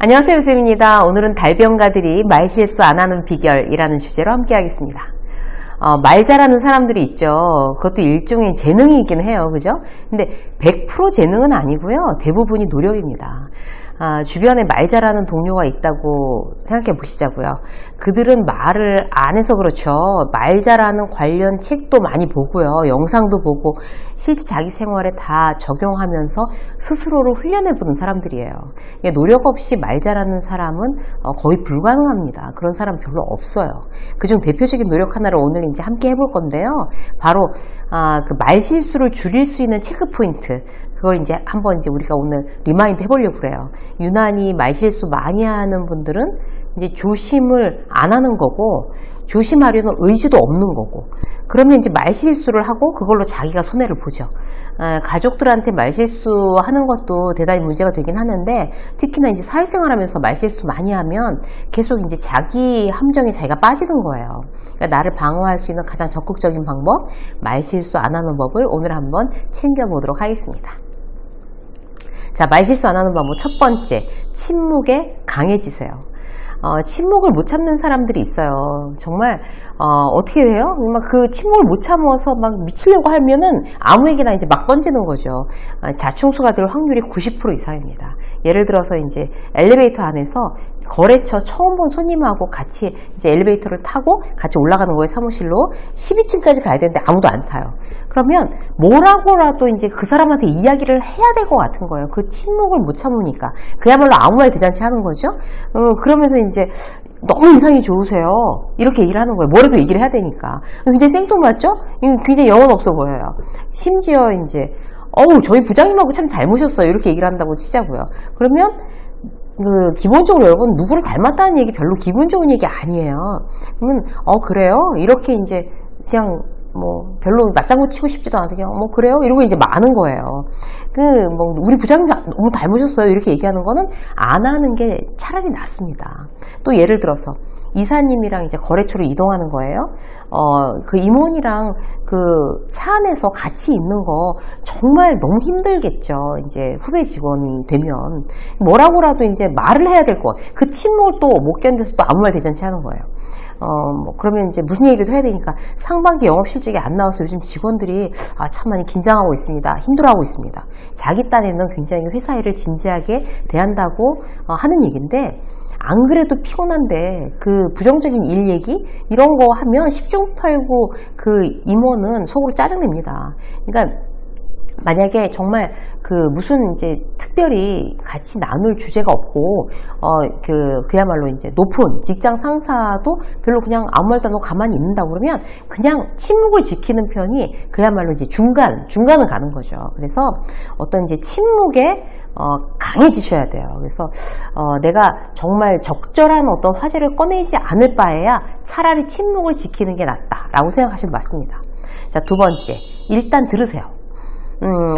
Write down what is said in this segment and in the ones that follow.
안녕하세요, 유수입니다. 오늘은 달병가들이 말실수 안 하는 비결이라는 주제로 함께 하겠습니다. 말 잘하는 사람들이 있죠. 그것도 일종의 재능이긴 해요. 그죠? 근데 100% 재능은 아니고요. 대부분이 노력입니다. 주변에 말 잘하는 동료가 있다고 생각해 보시자고요. 그들은 말을 안 해서 그렇죠. 말 잘하는 관련 책도 많이 보고요. 영상도 보고 실제 자기 생활에 다 적용하면서 스스로를 훈련해 보는 사람들이에요. 노력 없이 말 잘하는 사람은 거의 불가능합니다. 그런 사람 별로 없어요. 그중 대표적인 노력 하나를 오늘 이제 함께 해볼 건데요. 바로 그 말 실수를 줄일 수 있는 체크 포인트. 그걸 이제 한번 이제 우리가 오늘 리마인드 해보려고 그래요. 유난히 말실수 많이 하는 분들은 이제 조심을 안 하는 거고, 조심하려는 의지도 없는 거고, 그러면 이제 말실수를 하고 그걸로 자기가 손해를 보죠. 가족들한테 말실수하는 것도 대단히 문제가 되긴 하는데, 특히나 이제 사회생활 하면서 말실수 많이 하면 계속 이제 자기 함정에 자기가 빠지는 거예요. 그러니까 나를 방어할 수 있는 가장 적극적인 방법, 말실수 안 하는 법을 오늘 한번 챙겨보도록 하겠습니다. 자, 말실수 안 하는 방법 첫 번째, 침묵에 강해지세요. 침묵을 못 참는 사람들이 있어요. 정말 어떻게 해요? 막 그 침묵을 못 참아서 막 미치려고 하면은 아무에게나 이제 막 던지는 거죠. 자충수가 될 확률이 90% 이상입니다. 예를 들어서 이제 엘리베이터 안에서 거래처 처음 본 손님하고 같이 이제 엘리베이터를 타고 같이 올라가는 거예요. 사무실로 12층까지 가야 되는데 아무도 안 타요. 그러면 뭐라고라도 이제 그 사람한테 이야기를 해야 될 것 같은 거예요. 그 침묵을 못 참으니까. 그야말로 아무 말 대잔치 하는 거죠. 그러면서 이제 너무 인상이 좋으세요. 이렇게 얘기를 하는 거예요. 뭐라도 얘기를 해야 되니까. 굉장히 생뚱맞죠? 굉장히 영혼 없어 보여요. 심지어 이제 저희 부장님하고 참 닮으셨어요. 이렇게 얘기를 한다고 치자고요. 그러면 기본적으로 여러분 누구를 닮았다는 얘기 별로 기분 좋은 얘기 아니에요. 그러면 그래요? 이렇게 이제 그냥 뭐 별로 맞장구 치고 싶지도 않은데 그냥 그래요? 이러고 이제 많은 거예요. 우리 부장님 너무 닮으셨어요. 이렇게 얘기하는 거는 안 하는 게 차라리 낫습니다. 또 예를 들어서 이사님이랑 이제 거래처로 이동하는 거예요. 그 임원이랑 그 차 안에서 같이 있는 거 정말 너무 힘들겠죠. 이제 후배 직원이 되면 뭐라고라도 이제 말을 해야 될 거. 그 침묵을 또 못 견뎌서 또 아무 말 대잔치 하는 거예요. 그러면 이제 무슨 얘기도 해야 되니까 상반기 영업 실적이 안 나와서 요즘 직원들이 참 많이 긴장하고 있습니다. 힘들어하고 있습니다. 자기 딴에는 굉장히 회사 일을 진지하게 대한다고 하는 얘기인데, 안 그래도 피곤한데 그 부정적인 일 얘기 이런 거 하면 10중 8구 그 임원은 속으로 짜증냅니다. 그러니까 만약에 정말 무슨 이제 특별히 같이 나눌 주제가 없고 그야말로 이제 높은 직장 상사도 별로 그냥 아무 말도 안 하고 가만히 있는다 그러면 그냥 침묵을 지키는 편이 그야말로 이제 중간은 가는 거죠. 그래서 어떤 이제 침묵에 강해지셔야 돼요. 그래서 내가 정말 적절한 어떤 화제를 꺼내지 않을 바에야 차라리 침묵을 지키는 게 낫다라고 생각하시면 맞습니다. 자, 두 번째, 일단 들으세요.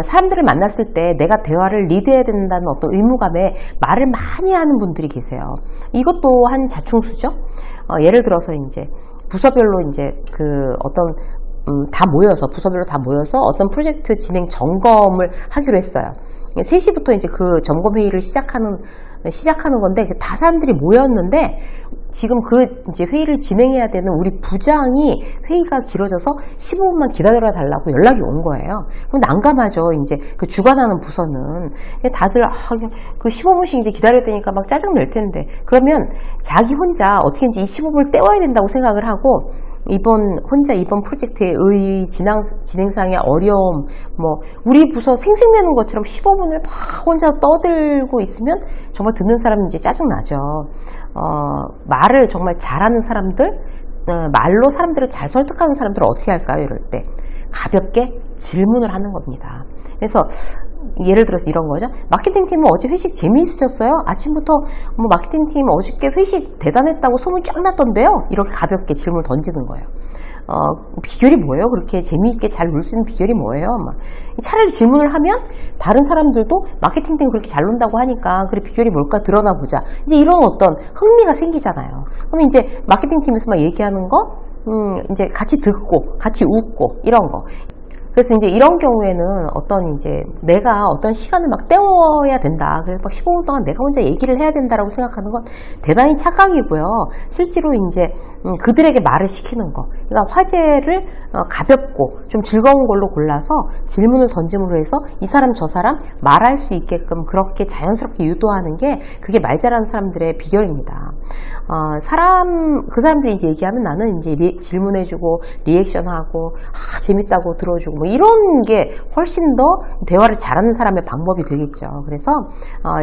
사람들을 만났을 때 내가 대화를 리드해야 된다는 어떤 의무감에 말을 많이 하는 분들이 계세요. 이것도 한 자충수죠. 예를 들어서 이제 부서별로 이제 부서별로 다 모여서 어떤 프로젝트 진행 점검을 하기로 했어요. 3시부터 이제 그 점검 회의를 시작하는 건데, 다 사람들이 모였는데, 지금 이제 회의를 진행해야 되는 우리 부장이 회의가 길어져서 15분만 기다려 달라고 연락이 온 거예요. 그럼 난감하죠. 이제 그 주관하는 부서는. 다들, 그 15분씩 이제 기다려야 되니까 막 짜증 낼 텐데. 그러면 자기 혼자 어떻게든지 이 15분을 때워야 된다고 생각을 하고, 이번 프로젝트의 진행상의 어려움, 우리 부서 생색내는 것처럼 15분을 막 혼자 떠들고 있으면 정말 듣는 사람은 이제 짜증나죠. 말을 정말 잘하는 사람들, 말로 사람들을 잘 설득하는 사람들은 어떻게 할까요? 이럴 때 가볍게 질문을 하는 겁니다. 그래서 예를 들어서 이런 거죠. 마케팅팀은 어제 회식 재미있으셨어요? 아침부터 마케팅팀 어저께 회식 대단했다고 소문 쫙 났던데요? 이렇게 가볍게 질문을 던지는 거예요. 비결이 뭐예요? 그렇게 재미있게 잘 놀 수 있는 비결이 뭐예요? 차라리 질문을 하면 다른 사람들도 마케팅팀 그렇게 잘 논다고 하니까 그래 비결이 뭘까 드러나 보자. 이제 이런 어떤 흥미가 생기잖아요. 그러면 이제 마케팅팀에서 막 얘기하는 거 이제 같이 듣고 같이 웃고 이런 거. 그래서 이제 이런 경우에는 어떤 이제 내가 어떤 시간을 막 때워야 된다. 그래서 막 15분 동안 내가 혼자 얘기를 해야 된다라고 생각하는 건 대단히 착각이고요. 실제로 이제 그들에게 말을 시키는 거. 그러니까 화제를 가볍고 좀 즐거운 걸로 골라서 질문을 던짐으로 해서 이 사람 저 사람 말할 수 있게끔 그렇게 자연스럽게 유도하는 게 그게 말 잘하는 사람들의 비결입니다. 그 사람들이 이제 얘기하면 나는 이제 질문해주고 리액션하고 재밌다고 들어주고 뭐 이런 게 훨씬 더 대화를 잘하는 사람의 방법이 되겠죠. 그래서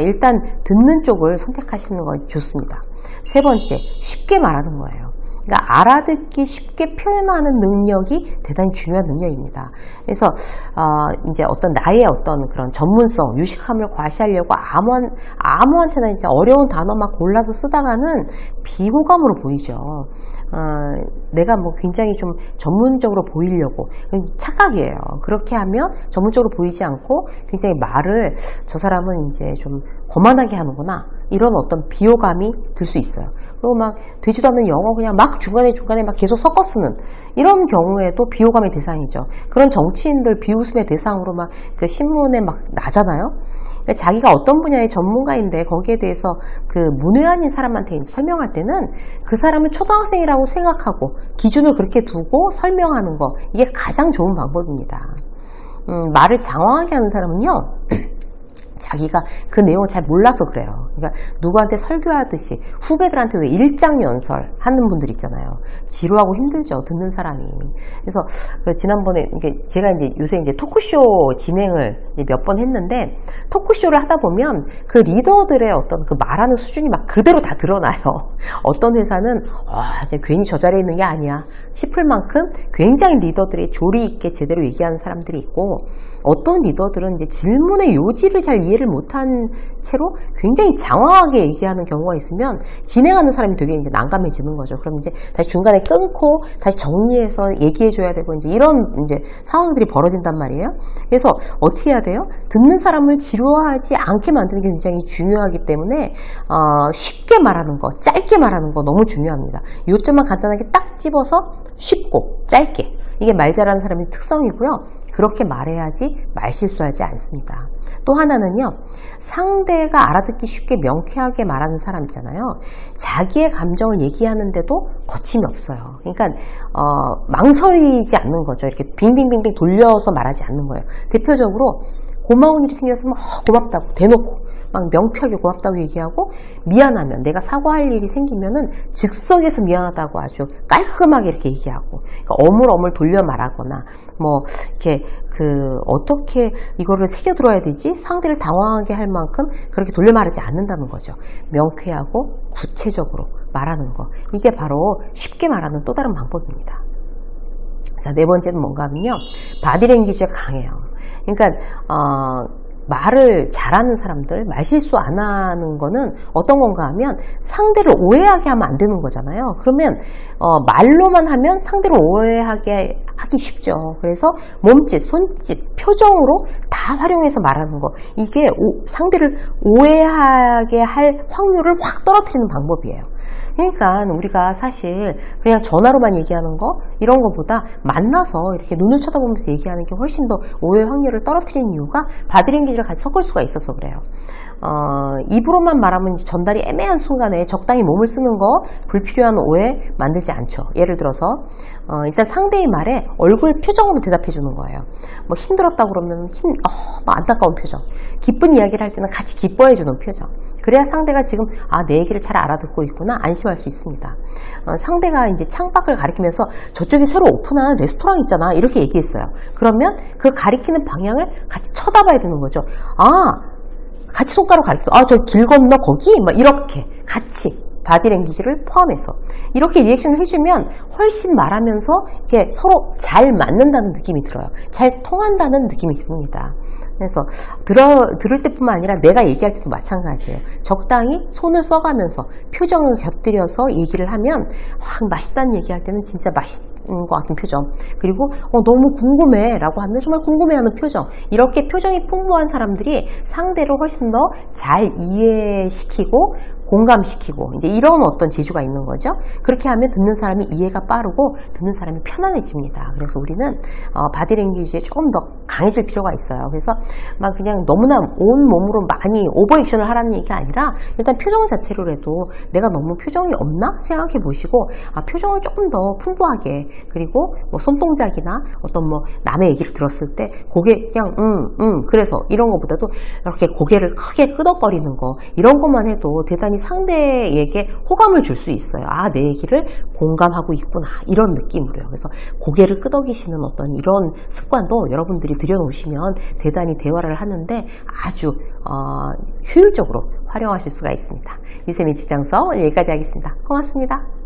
일단 듣는 쪽을 선택하시는 건 좋습니다. 세 번째, 쉽게 말하는 거예요. 그러니까 알아듣기 쉽게 표현하는 능력이 대단히 중요한 능력입니다. 그래서 이제 어떤 나의 어떤 그런 전문성, 유식함을 과시하려고 아무한테나 이제 어려운 단어만 골라서 쓰다가는 비호감으로 보이죠. 내가 뭐 굉장히 좀 전문적으로 보이려고 착각이에요. 그렇게 하면 전문적으로 보이지 않고 굉장히 말을 저 사람은 이제 좀 거만하게 하는구나. 이런 어떤 비호감이 들 수 있어요. 그리고 막 되지도 않는 영어 그냥 막 중간에 막 계속 섞어 쓰는 이런 경우에도 비호감의 대상이죠. 그런 정치인들 비웃음의 대상으로 막 그 신문에 막 나잖아요. 그러니까 자기가 어떤 분야의 전문가인데 거기에 대해서 그 문외한인 사람한테 설명할 때는 그 사람을 초등학생이라고 생각하고 기준을 그렇게 두고 설명하는 거, 이게 가장 좋은 방법입니다. 말을 장황하게 하는 사람은요, 자기가 그 내용을 잘 몰라서 그래요. 그러니까 누구한테 설교하듯이 후배들한테 왜 일장연설 하는 분들 있잖아요. 지루하고 힘들죠, 듣는 사람이. 그래서 지난번에 제가 이제 요새 이제 토크쇼 진행을 몇 번 했는데, 토크쇼를 하다 보면 그 리더들의 어떤 그 말하는 수준이 막 그대로 다 드러나요. 어떤 회사는 괜히 저 자리에 있는 게 아니야 싶을 만큼 굉장히 리더들이 조리 있게 제대로 얘기하는 사람들이 있고, 어떤 리더들은 이제 질문의 요지를 잘 이해를 못한 채로 굉장히 장황하게 얘기하는 경우가 있으면 진행하는 사람이 되게 이제 난감해지는 거죠. 그럼 이제 다시 중간에 끊고 다시 정리해서 얘기해줘야 되고 이제 이런 이제 상황들이 벌어진단 말이에요. 그래서 어떻게 해야 돼요? 듣는 사람을 지루하지 않게 만드는 게 굉장히 중요하기 때문에 쉽게 말하는 거, 짧게 말하는 거 너무 중요합니다. 요점만 간단하게 딱 집어서 쉽고 짧게. 이게 말 잘하는 사람의 특성이고요. 그렇게 말해야지 말실수하지 않습니다. 또 하나는요, 상대가 알아듣기 쉽게 명쾌하게 말하는 사람 있잖아요. 자기의 감정을 얘기하는데도 거침이 없어요. 그러니까 망설이지 않는 거죠. 이렇게 빙빙빙빙 돌려서 말하지 않는 거예요. 대표적으로 고마운 일이 생겼으면 고맙다고 대놓고 막 명쾌하게 고맙다고 얘기하고, 미안하면 내가 사과할 일이 생기면은 즉석에서 미안하다고 아주 깔끔하게 이렇게 얘기하고, 그러니까 어물어물 돌려 말하거나 뭐 이렇게 어떻게 이거를 새겨 들어야 되지? 상대를 당황하게 할 만큼 그렇게 돌려 말하지 않는다는 거죠. 명쾌하고 구체적으로 말하는 거, 이게 바로 쉽게 말하는 또 다른 방법입니다. 자, 네 번째는 뭔가 하면요, 바디랭귀지가 강해요. 그러니까 말을 잘하는 사람들, 말실수 안 하는 거는 어떤 건가 하면 상대를 오해하게 하면 안 되는 거잖아요. 그러면 말로만 하면 상대를 오해하게 하기 쉽죠. 그래서 몸짓, 손짓, 표정으로 다 활용해서 말하는 거, 이게 상대를 오해하게 할 확률을 확 떨어뜨리는 방법이에요. 그러니까 우리가 사실 그냥 전화로만 얘기하는 거, 이런 거보다 만나서 이렇게 눈을 쳐다보면서 얘기하는 게 훨씬 더 오해 확률을 떨어뜨리는 이유가 바디랭귀지를 같이 섞을 수가 있어서 그래요. 입으로만 말하면 전달이 애매한 순간에 적당히 몸을 쓰는 거 불필요한 오해 만들지 않죠. 예를 들어서 일단 상대의 말에 얼굴 표정으로 대답해 주는 거예요. 뭐 힘들었다고 그러면 막 안타까운 표정, 기쁜 이야기를 할 때는 같이 기뻐해 주는 표정. 그래야 상대가 지금 내 얘기를 잘 알아듣고 있구나 안심할 수 있습니다. 상대가 이제 창밖을 가리키면서 저쪽에 새로 오픈한 레스토랑 있잖아 이렇게 얘기했어요. 그러면 그 가리키는 방향을 같이 쳐다봐야 되는 거죠. 같이 손가락 가리키고 저 길 건너 거기? 막 이렇게 같이 바디랭귀지를 포함해서 이렇게 리액션을 해주면 훨씬 말하면서 이게 서로 잘 맞는다는 느낌이 들어요. 잘 통한다는 느낌이 듭니다. 그래서 들을 때뿐만 아니라 내가 얘기할 때도 마찬가지예요. 적당히 손을 써가면서 표정을 곁들여서 얘기를 하면 맛있다는 얘기할 때는 진짜 맛있는 것 같은 표정, 그리고 너무 궁금해 라고 하면 정말 궁금해하는 표정, 이렇게 표정이 풍부한 사람들이 상대를 훨씬 더 잘 이해시키고 공감시키고 이제 이런 어떤 재주가 있는 거죠. 그렇게 하면 듣는 사람이 이해가 빠르고 듣는 사람이 편안해집니다. 그래서 우리는 바디랭귀지에 조금 더 강해질 필요가 있어요. 그래서 막 그냥 너무나 온 몸으로 많이 오버액션을 하라는 얘기가 아니라 일단 표정 자체로라도 내가 너무 표정이 없나 생각해 보시고 표정을 조금 더 풍부하게, 그리고 뭐 손동작이나 어떤 뭐 남의 얘기를 들었을 때 고개 그냥 그래서 이런 것보다도 이렇게 고개를 크게 끄덕거리는 거, 이런 것만 해도 대단히 상대에게 호감을 줄 수 있어요. 내 얘기를 공감하고 있구나, 이런 느낌으로요. 그래서 고개를 끄덕이시는 어떤 이런 습관도 여러분들이 들여놓으시면 대단히 대화를 하는데 아주 효율적으로 활용하실 수가 있습니다. 유세민 직장서 여기까지 하겠습니다. 고맙습니다.